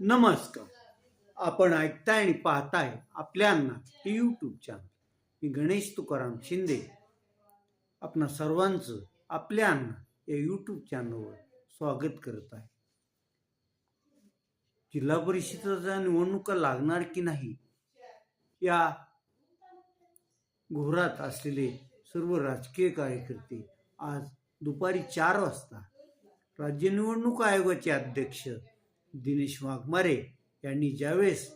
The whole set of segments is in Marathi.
नमस्कार. आपण ऐकताय आणि पाहताय आपल्या अण्णा हे यूट्यूब चॅनल. मी गणेश तुकाराम शिंदे आपणा सर्वांचं आपल्या अण्णा या यूट्यूब चॅनलवर स्वागत करत आहे. जिल्हा परिषदेच्या निवडणुका लागणार की नाही या घोरात असलेले सर्व राजकीय कार्यकर्ते आज दुपारी 4 वाजता राज्य निवडणूक आयोगाचे अध्यक्ष दिनेश वाघमारे यांनी ज्यावेळेस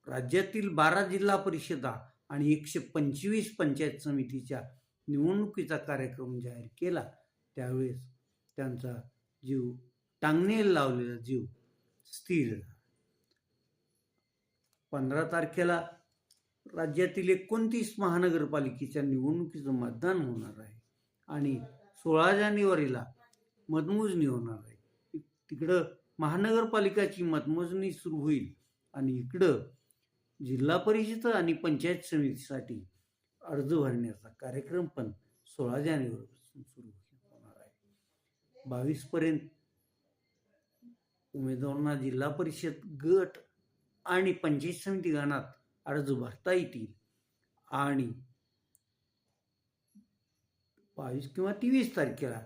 राज्यातील 12 जिल्हा परिषदा आणि 125 पंचायत समितीच्या निवडणुकीचा कार्यक्रम जाहीर केला, त्यावेळेस त्यांचा जीव टांगणीला लावलेला जीव स्थिर. 15 तारखेला राज्यातील 29 महानगरपालिकेच्या निवडणुकीचं मतदान होणार आहे आणि 16 जानेवारीला मतमोजणी होणार आहे. तिकडं महानगरपालिकाची मतमोजणी सुरू होईल आणि इकडं जिल्हा परिषद आणि पंचायत समितीसाठी अर्ज भरण्याचा कार्यक्रम पण 16 जानेवारीपासून सुरू होणार आहे. 22 पर्यंत उमेदवारांना जिल्हा परिषद गट आणि पंचायत समिती गणात अर्ज भरता येतील आणि 22 किंवा 23 तारखेला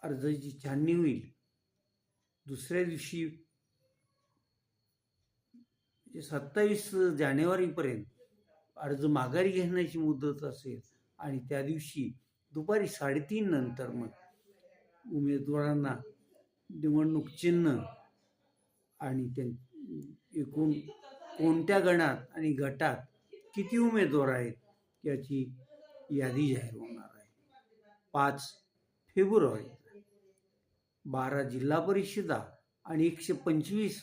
अर्जाची छाननी होईल. दुसऱ्या दिवशी 27 जानेवारीपर्यंत अर्ज माघारी घेण्याची मुदत असेल आणि त्या दिवशी दुपारी 3:30 नंतर मग उमेदवारांना निवडणूक चिन्ह आणि एकूण कोणत्या गणात आणि गटात किती उमेदवार आहेत याची यादी जाहीर होणार आहे. 5 फेब्रुवारी 12 जिल्हा परिषदा आणि 125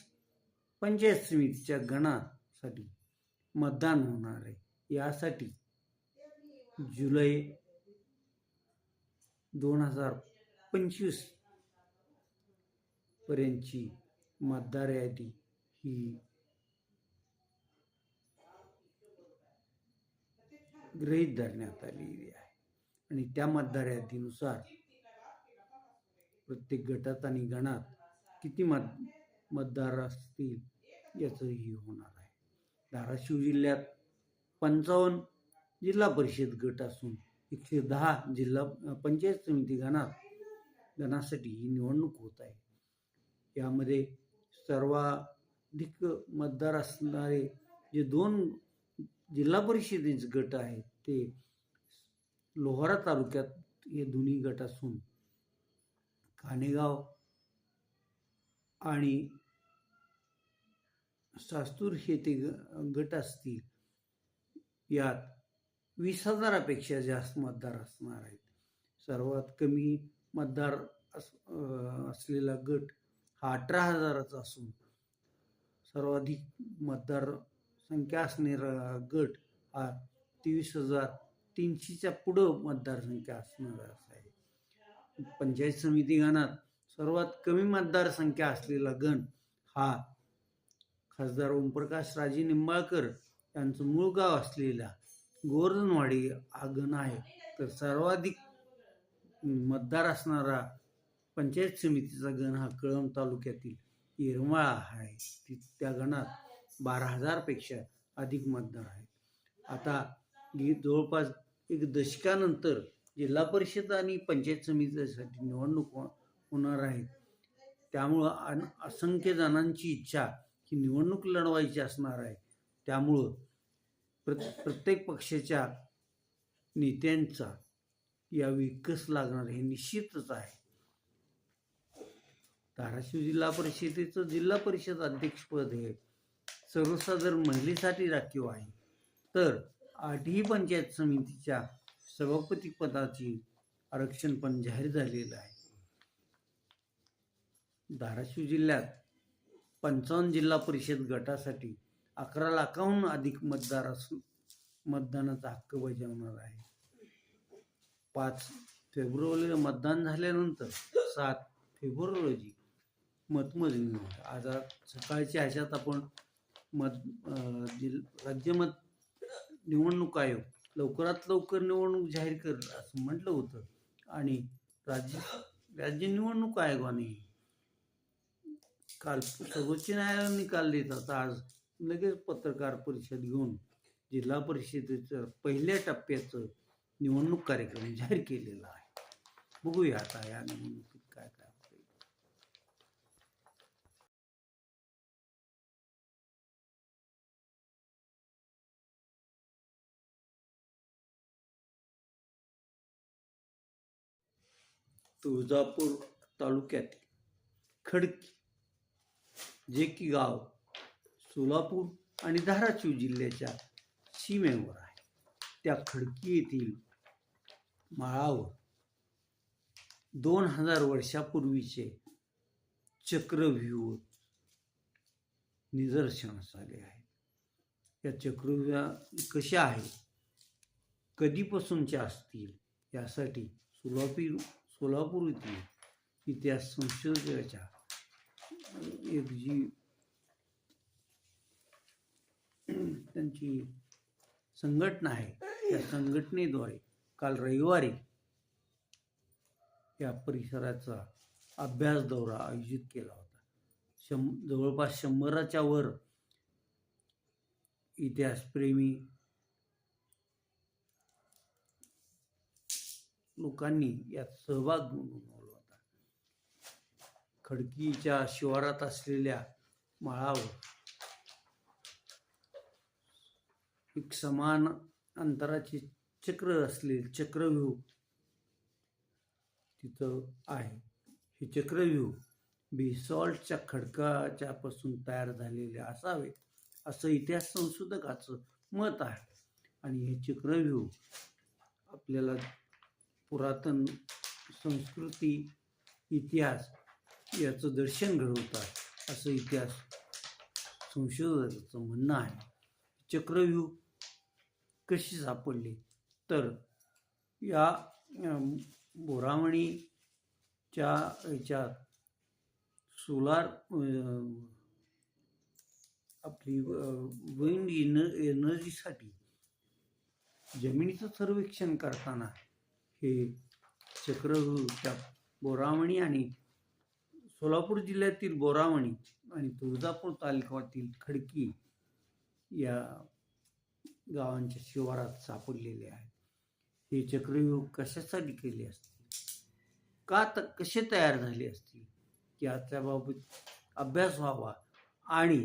पंचायत समितीच्या गणासाठी मतदान होणार आहे. यासाठी जुलै 2025 पर्यंतची मतदार यादी ही गृहीत धरण्यात आलेली आहे आणि त्या मतदार यादीनुसार प्रत्येक गटात आणि गणात किती मतदार असतील याचंही होणार आहे. धाराशिव जिल्ह्यात 55 जिल्हा परिषद गट असून 110 जिल्हा पंचायत समिती गणासाठी ही निवडणूक होत आहे. यामध्ये सर्वाधिक मतदार असणारे जे 2 जिल्हा परिषदेचे गट आहेत ते लोहारा तालुक्यात हे दोन्ही गट असून कानेगाव आणि सास्तूर हे ते गट असतील. यात 20,000पेक्षा जास्त मतदार असणार आहेत. सर्वात कमी मतदार असलेला गट हा 18,000चा असून सर्वाधिक मतदार संख्या असणारा गट हा 23,300च्या पुढं मतदारसंख्या असणार आहे. पंचायत समिती गणात सर्वात कमी मतदारसंख्या असलेला गण हा खासदार ओमप्रकाश राजे निंबाळकर यांचं मूळ गाव असलेला गोवर्धनवाडी हा गण आहे. तर सर्वाधिक मतदार असणारा पंचायत समितीचा गण हा कळंब तालुक्यातील येरमाळा आहे. त्या गणात 12,000पेक्षा अधिक मतदार आहेत. आता जवळपास 1 दशकानंतर जिल्हा परिषद आणि पंचायत समितीसाठी निवडणूक होणार आहे. त्यामुळं असंख्य जणांची इच्छा ही निवडणूक लढवायची असणार आहे. त्यामुळं प्रत्येक पक्षाच्या नेत्यांचा यावेळी कस लागणार हे निश्चितच आहे. धाराशिव जिल्हा परिषदेचं जिल्हा परिषद अध्यक्षपद हे सर्वसाधारण महिलेसाठी राखीव आहे. तर 8ही पंचायत समितीच्या सभापती पदाची आरक्षण पण जाहीर झालेलं आहे. धाराशिव जिल्ह्यात 55 जिल्हा परिषद गटासाठी 11 लाखाहून अधिक मतदार असून मतदानाचा हक्क बजावणार आहे. 5 फेब्रुवारीला मतदान झाल्यानंतर 7 फेब्रुवारी रोजी मतमोजणी होईल. आज सकाळच्या ह्याच्यात आपण राज्य निवडणूक आयोग लवकरात लवकर निवडणूक जाहीर करेल असं म्हटलं होतं आणि राज्य निवडणूक आयोगाने काल सर्वोच्च न्यायालयाने निकाल देतात. आज लगेच पत्रकार परिषद घेऊन जिल्हा परिषदेचं पहिल्या टप्प्याचं निवडणूक कार्यक्रम जाहीर केलेला आहे. बघूया आता या निवडणुकीत काय काय होईल. तुळजापूर तालुक्यात खडकी जे की गाव सोलापूर आणि धाराशिव जिल्ह्याच्या सीमेवर आहे, त्या खडकी येथील माळावर 2000 वर्षापूर्वीचे चक्रव्यूह निदर्शनास आले आहे. या चक्रव्यूह कशा आहेत, कधीपासूनच्या असतील, यासाठी सोलापूर येथील इतिहास संशोधकाच्या एक जी त्यांची संघटना आहे, त्या संघटनेद्वारे काल रविवारी या परिसराचा अभ्यास दौरा आयोजित केला होता. जवळपास 100च्या वर इतिहासप्रेमी लोकांनी यात सहभाग नोंदवला होता. खडकीच्या शिवारात असलेल्या माळावर एक समान अंतराचे चक्र असलेले चक्रव्यूह तिथं आहे. हे चक्रव्यूह बेसॉल्टच्या खडकाच्या पासून तयार झालेले असावे असं इतिहास संशोधकाचं मत आहे. आणि हे चक्रव्यूह आपल्याला पुरातन संस्कृती, इतिहास याचं दर्शन घडवतात असं इतिहास संशोधकाचं म्हणणं आहे. चक्रव्यूह कशी सापडली तर या बोरामणीच्या ह्याच्यात सोलार आपली विंड एनर्जीसाठी जमिनीचं सर्वेक्षण करताना हे चक्रव्यूह त्या बोरामणी आणि सोलापूर जिल्ह्यातील बोरामणी आणि तुळजापूर तालुक्यातील खडकी या गावांच्या शिवारात सापडलेले आहे. हे चक्रव्यूह कशासाठी केले असतील, कसे तयार झाले असतील याच्याबाबत अभ्यास व्हावा आणि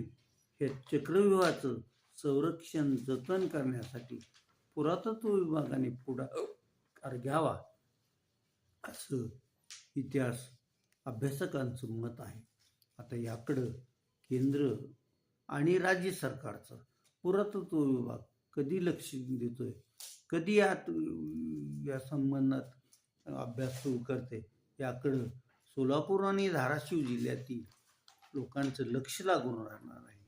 हे चक्रव्यूहाचं संरक्षण जतन करण्यासाठी पुरातत्व विभागाने पुढाकार घ्यावा असं इतिहास अभ्यासकांचं मत आहे. आता याकडं केंद्र आणि राज्य सरकारचं पुरातत्व विभाग कधी लक्ष देतोय, कधी या संबंधात अभ्यास सुरू करते, याकडं सोलापूर आणि धाराशिव जिल्ह्यातील लोकांचं लक्ष लागून राहणार आहे.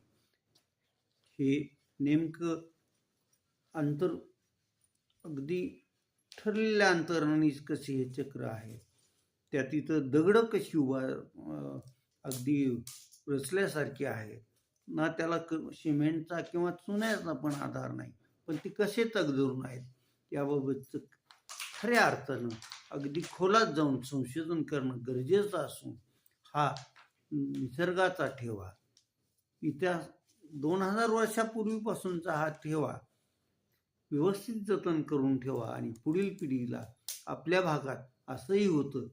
हे नेमकं अंतर अगदी ठरलेल्या अंतरानेच कसे हे चक्र आहे, त्या तिथं दगडं कशी अगदी रचल्यासारखी आहे ना, त्याला सिमेंटचा किंवा चुन्याचा पण आधार नाही, पण ती कसे तगधरून आहेत याबाबतचं खऱ्या अर्थानं अगदी खोलात जाऊन संशोधन करणं गरजेचं असून हा निसर्गाचा ठेवा, इतिहास 2000 वर्षापूर्वीपासूनचा हा ठेवा व्यवस्थित जतन करून ठेवा आणि पुढील पिढीला आपल्या भागात असंही होतं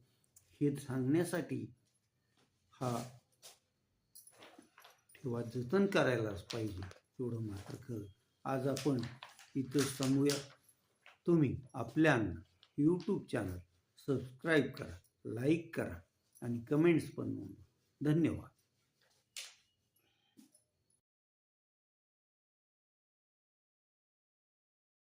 हे सांगण्यासाठी हा ठेवा जतन करायलाच पाहिजे, एवढं मात्र खरं. आज आपण इथं थांबूया. तुम्ही आपल्या यूट्यूब चॅनल सबस्क्राईब करा, लाईक करा आणि कमेंट्स पण नोंदवा. धन्यवाद.